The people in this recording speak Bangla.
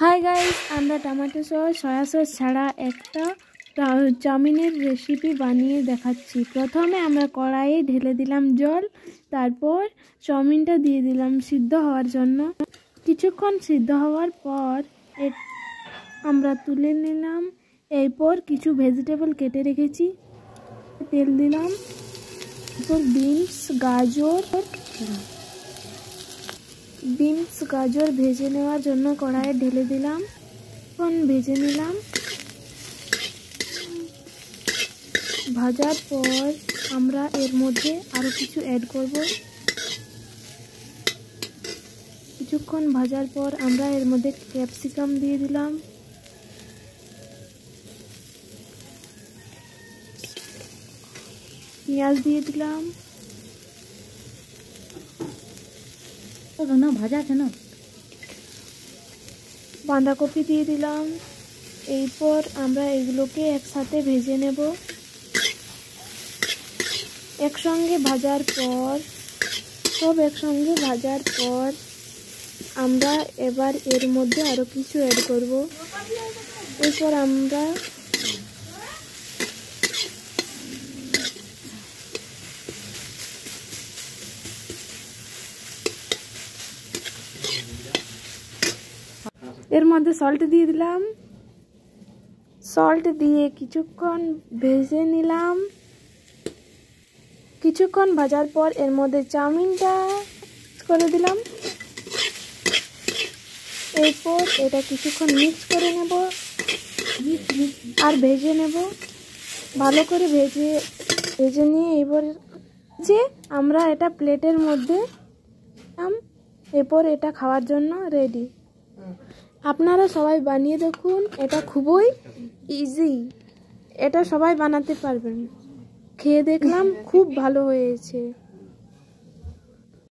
হাই গাইস, আমরা টমেটো সস সয়া সস ছাড়া একটা চাউমিনের রেসিপি বানিয়ে দেখাচ্ছি। প্রথমে আমরা কড়াইয়ে ঢেলে দিলাম জল, তারপর চাউমিনটা দিয়ে দিলাম সিদ্ধ হওয়ার জন্য। কিছুক্ষণ সিদ্ধ হওয়ার পর আমরা তুলে নিলাম। এরপর কিছু ভেজিটেবল কেটে রেখেছি, তেল দিলাম, এরপর বিনস গাজর ভেজে নেওয়ার জন্য কড়াইয়ে ঢেলে দিলাম, এখন ভেজে নিলাম। ভাজার পর আমরা এর মধ্যে আরো কিছু অ্যাড করব। কিছুক্ষণ ভাজার পর আমরা এর মধ্যে ক্যাপসিকাম দিয়ে দিলাম, পেঁয়াজ দিয়ে দিলাম, ভাজা আছে না, বাঁধাকপি দিয়ে দিলাম। এরপর আমরা এগুলোকে একসাথে ভেজে নেব। একসঙ্গে ভাজার পর আমরা এবার এর মধ্যে আরো কিছু অ্যাড করব। এরপর আমরা এর মধ্যে সল্ট দিয়ে দিলাম। সল্ট দিয়ে কিছুক্ষণ ভেজে নিলাম। কিছুক্ষণ ভাজার পর এর মধ্যে চাউমিনটা করে দিলাম। এরপর এটা কিছুক্ষণ মিক্স করে নেব আর ভেজে নেব। ভালো করে ভেজে নিয়ে এবার যে আমরা এটা প্লেটের মধ্যে এরপর এটা খাওয়ার জন্য রেডি। আপনারা সবাই বানিয়ে দেখুন, এটা খুবই ইজি, এটা সবাই বানাতে পারবেন। খেয়ে দেখলাম, খুব ভালো হয়েছে।